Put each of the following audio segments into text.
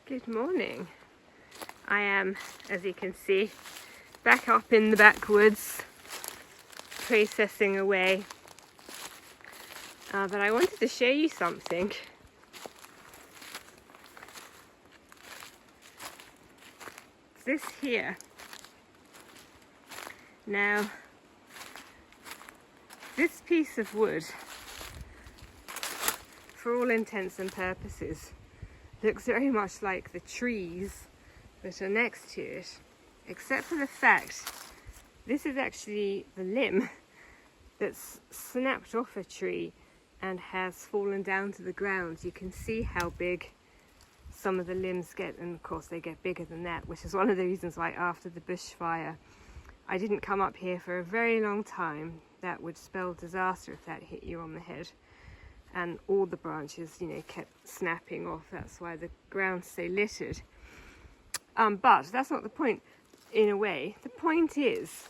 Good morning. I am, as you can see, back up in the backwoods, processing away. But I wanted to show you something. It's this here. Now, this piece of wood, for all intents and purposes, looks very much like the trees that are next to it, except for the fact this is actually the limb that's snapped off a tree and has fallen down to the ground. You can see how big some of the limbs get, and of course they get bigger than that, which is one of the reasons why after the bushfire I didn't come up here for a very long time. That would spell disaster if that hit you on the head. And all the branches, kept snapping off. That's why the ground's so littered. But that's not the point, in a way. The point is,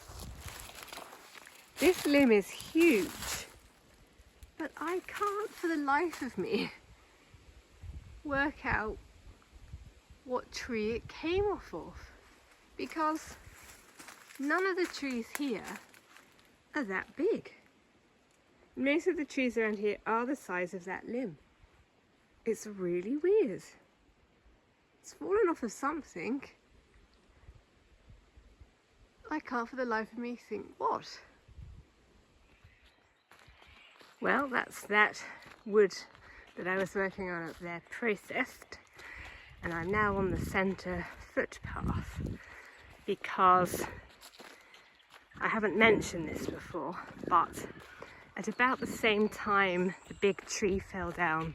this limb is huge, but I can't for the life of me work out what tree it came off of, because none of the trees here are that big. Most of the trees around here are the size of that limb. It's really weird. It's fallen off of something. I can't for the life of me think what. Well, that's that wood that I was working on up there processed, and I'm now on the centre footpath because I haven't mentioned this before, but at about the same time the big tree fell down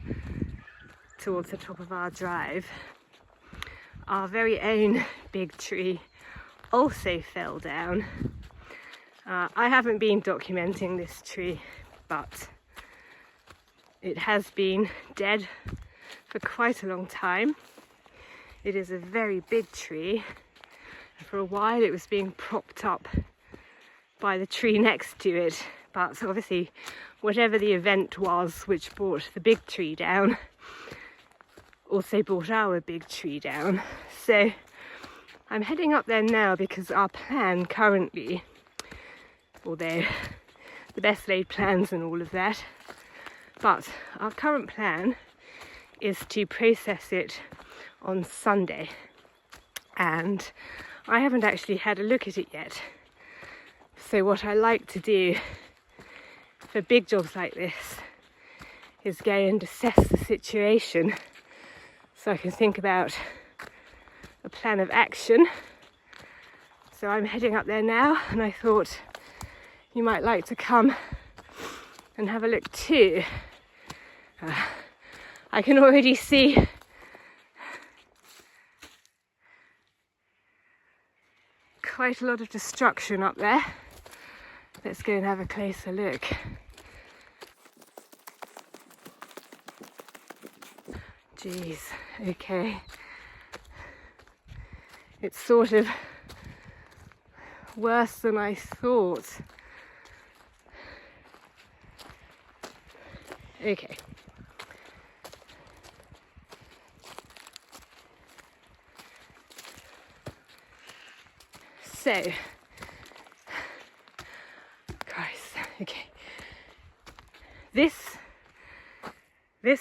towards the top of our drive, our very own big tree also fell down. I haven't been documenting this tree, but it has been dead for quite a long time. It is a very big tree, and for a while it was being propped up by the tree next to it. But obviously, whatever the event was which brought the big tree down, also brought our big tree down. So I'm heading up there now because our plan currently, although the best laid plans and all of that, but our current plan is to process it on Sunday. And I haven't actually had a look at it yet. So what I like to do for big jobs like this is go and assess the situation so I can think about a plan of action. So I'm heading up there now, and I thought you might like to come and have a look too. I can already see quite a lot of destruction up there. Let's go and have a closer look. Jeez, okay. It's sort of worse than I thought. Okay. So, Christ, okay. This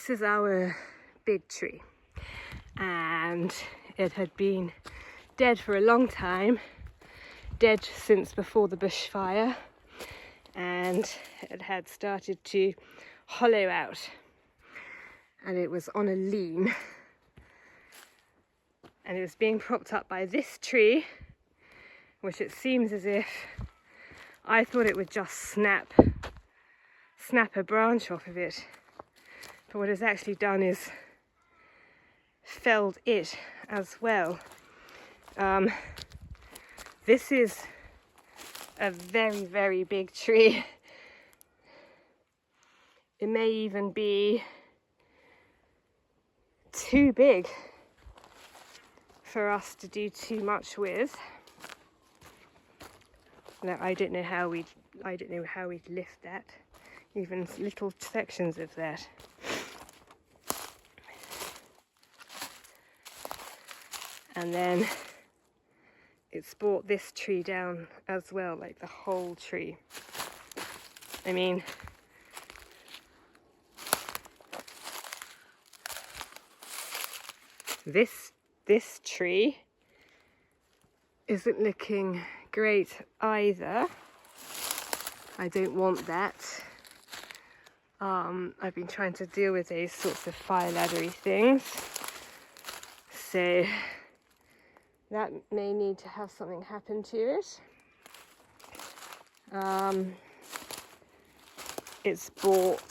is our big tree, and it had been dead for a long time, dead since before the bushfire, and it had started to hollow out, and it was on a lean, and it was being propped up by this tree, which it seems as if I thought it would just snap a branch off of it, but what it's actually done is felled it as well. This is a very, very big tree. It may even be too big for us to do too much with. Now, I don't know how we'd lift that, even little sections of that. And then it's brought this tree down as well, like the whole tree. I mean, this tree isn't looking great either. I don't want that. I've been trying to deal with these sorts of fire laddery things, so that may need to have something happen to it. It's brought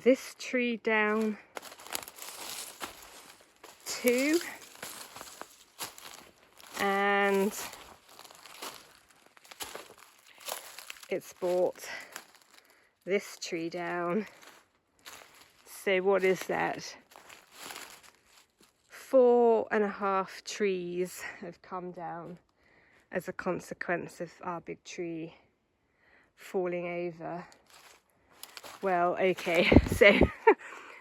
this tree down too, and it's brought this tree down. So what is that? 4.5 trees have come down as a consequence of our big tree falling over. Well, okay, so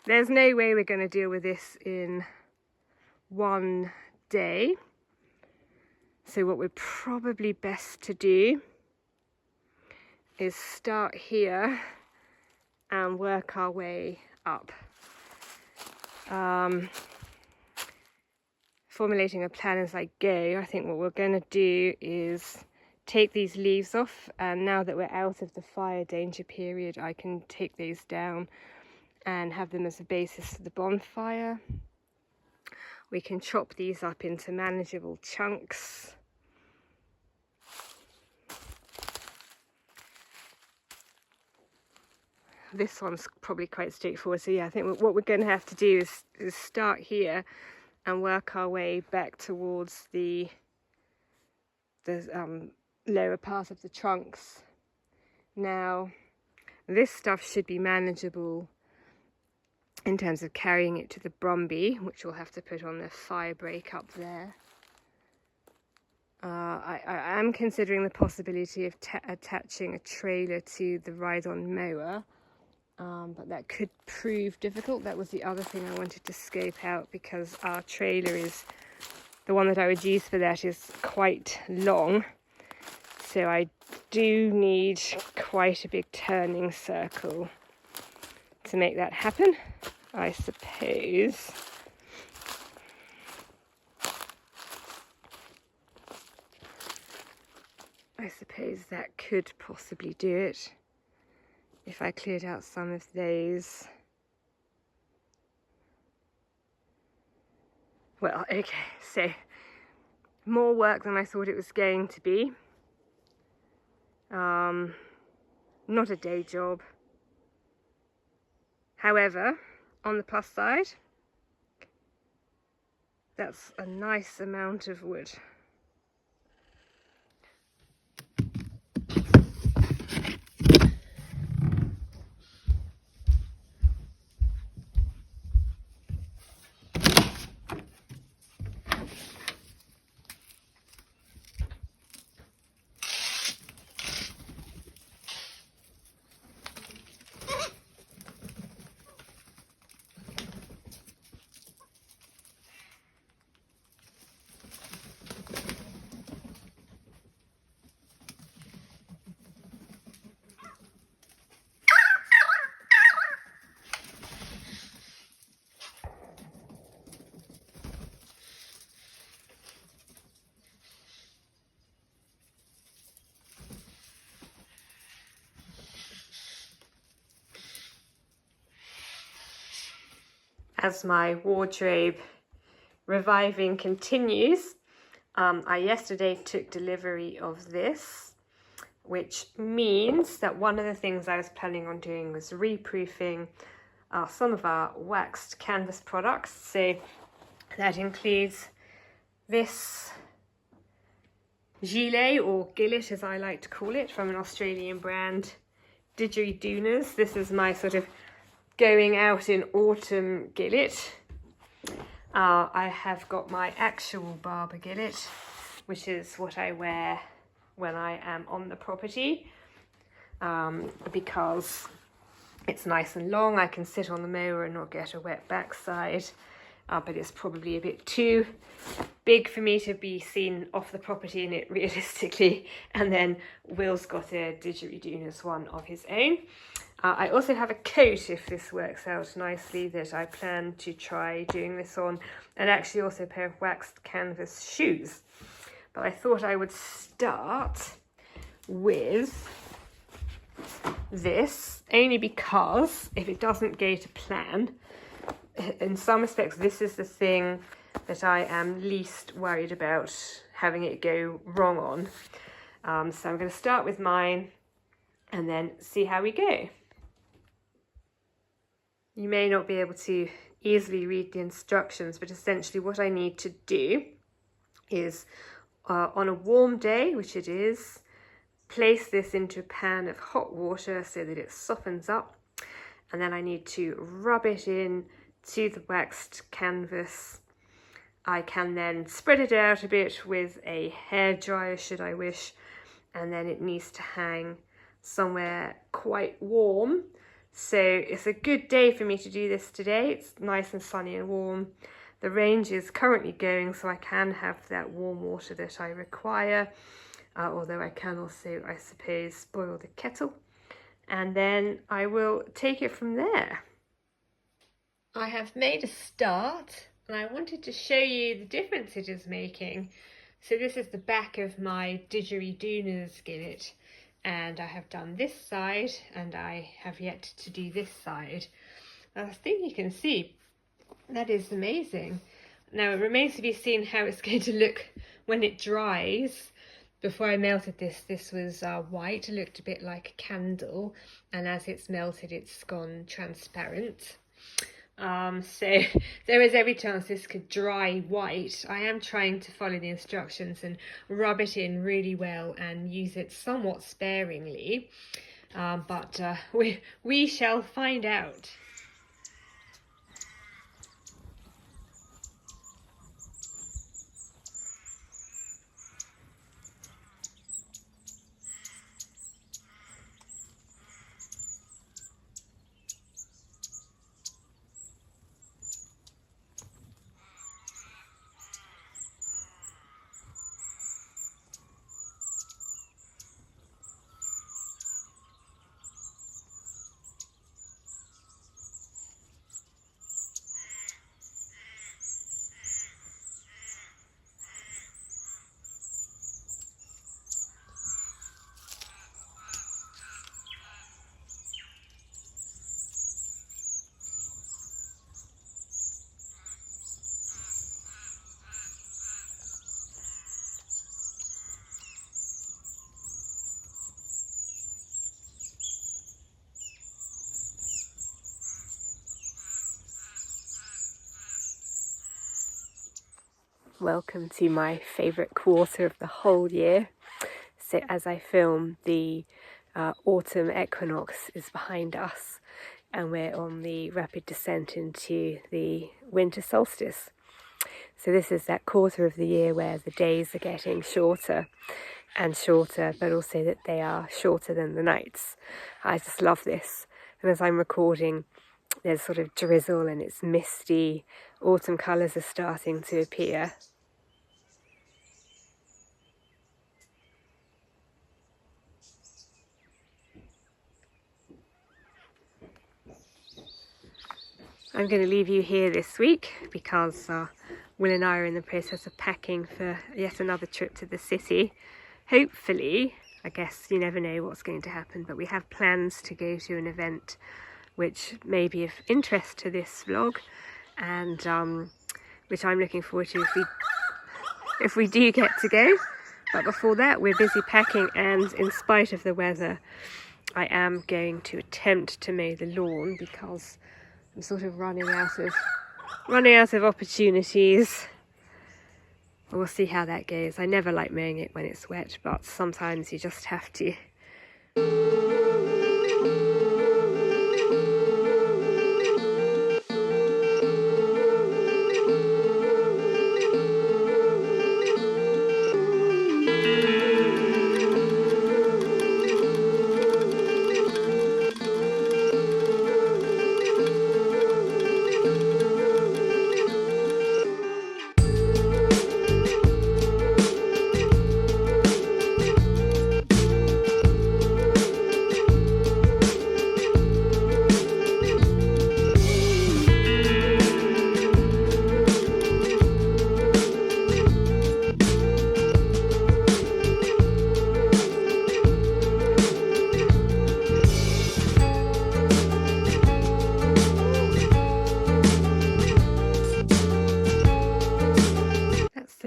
there's no way we're going to deal with this in one day. So what we're probably best to do is start here and work our way up. Formulating a plan as I go, I think what we're going to do is take these leaves off, and now that we're out of the fire danger period, I can take these down and have them as a basis for the bonfire. We can chop these up into manageable chunks. This one's probably quite straightforward, so yeah, I think what we're going to have to do is start here and work our way back towards the lower part of the trunks. Now, this stuff should be manageable in terms of carrying it to the Brumby, which we'll have to put on the fire break up there. I am considering the possibility of attaching a trailer to the ride-on mower, but that could prove difficult. That was the other thing I wanted to scope out, because our trailer is, the one that I would use for that, is quite long. So I do need quite a big turning circle to make that happen, I suppose. I suppose that could possibly do it if I cleared out some of those. Well, okay, so more work than I thought it was going to be. Not a day job. However, on the plus side, that's a nice amount of wood. As my wardrobe reviving continues, I yesterday took delivery of this, which means that one of the things I was planning on doing was reproofing some of our waxed canvas products. So that includes this Gillet, or Gillet as I like to call it, from an Australian brand, Didgeridooners. This is my sort of going out in autumn gillet. I have got my actual barber gillet, which is what I wear when I am on the property, because it's nice and long. I can sit on the mower and not get a wet backside, but it's probably a bit too big for me to be seen off the property in it realistically. And then Will's got a didgeridooner's one of his own. I also have a coat, if this works out nicely, that I plan to try doing this on, and actually also a pair of waxed canvas shoes. But I thought I would start with this, only because if it doesn't go to plan, in some respects this is the thing that I am least worried about having it go wrong on. So I'm going to start with mine and then see how we go. You may not be able to easily read the instructions, but essentially what I need to do is, on a warm day, which it is, place this into a pan of hot water so that it softens up, and then I need to rub it in to the waxed canvas. I can then spread it out a bit with a hairdryer should I wish, and then it needs to hang somewhere quite warm. So it's a good day for me to do this today. It's nice and sunny and warm. The range is currently going, so I can have that warm water that I require, although I can also, I suppose, boil the kettle, and then I will take it from there. I have made a start, and I wanted to show you the difference it is making. So this is the back of my didgeridooner's gillet, and I have done this side, and I have yet to do this side. I think you can see that is amazing. Now it remains to be seen how it's going to look when it dries. Before I melted this was white, it looked a bit like a candle, and as it's melted it's gone transparent. So there is every chance this could dry white. I am trying to follow the instructions and rub it in really well and use it somewhat sparingly, but we shall find out. Welcome to my favourite quarter of the whole year. So as I film, the autumn equinox is behind us, and we're on the rapid descent into the winter solstice. So this is that quarter of the year where the days are getting shorter and shorter, but also that they are shorter than the nights. I just love this. And as I'm recording, there's sort of drizzle and it's misty. Autumn colours are starting to appear. I'm going to leave you here this week because Will and I are in the process of packing for yet another trip to the city. Hopefully, I guess you never know what's going to happen, but we have plans to go to an event which may be of interest to this vlog, and which I'm looking forward to if we do get to go. But before that, we're busy packing, and in spite of the weather, I am going to attempt to mow the lawn because I'm sort of running out of opportunities. We'll see how that goes. I never like mowing it when it's wet, but sometimes you just have to.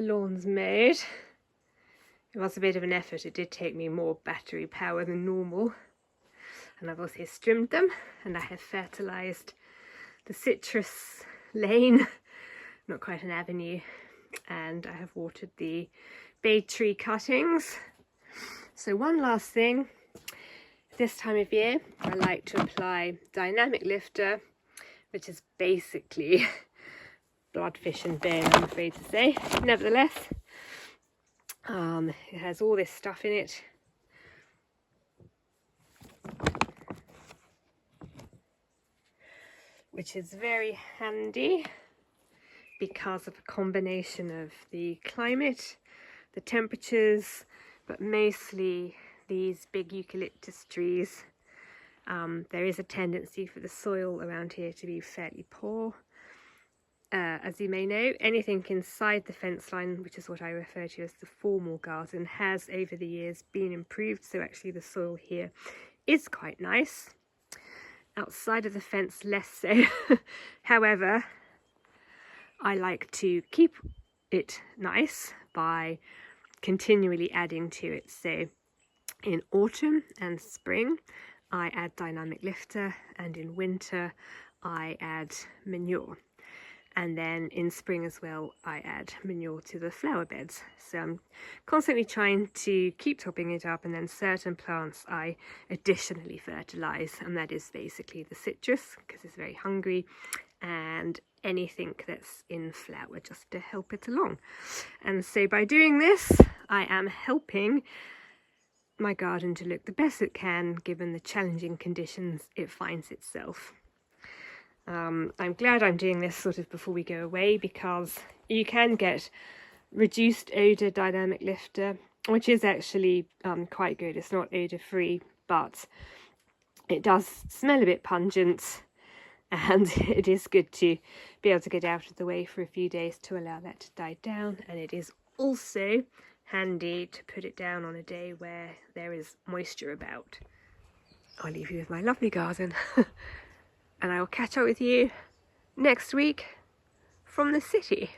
lawns mowed. It was a bit of an effort. It did take me more battery power than normal. And I've also trimmed them, and I have fertilised the citrus lane, not quite an avenue, and I have watered the bay tree cuttings. So one last thing, this time of year I like to apply dynamic lifter, which is basically bloodfish and bone, I'm afraid to say. Nevertheless, it has all this stuff in it. Which is very handy because of a combination of the climate, the temperatures, but mostly these big eucalyptus trees. There is a tendency for the soil around here to be fairly poor. As you may know, anything inside the fence line, which is what I refer to as the formal garden, has over the years been improved, so actually the soil here is quite nice. Outside of the fence, less so. However, I like to keep it nice by continually adding to it. So in autumn and spring I add dynamic lifter, and in winter I add manure, and then in spring as well I add manure to the flower beds. So I'm constantly trying to keep topping it up, and then certain plants I additionally fertilise, and that is basically the citrus because it's very hungry, and anything that's in flower just to help it along. And so by doing this I am helping my garden to look the best it can given the challenging conditions it finds itself. I'm glad I'm doing this sort of before we go away, because you can get reduced odour dynamic lifter, which is actually quite good. It's not odour free, but it does smell a bit pungent, and it is good to be able to get out of the way for a few days to allow that to die down. And it is also handy to put it down on a day where there is moisture about. I'll leave you with my lovely garden and I will catch up with you next week from the city.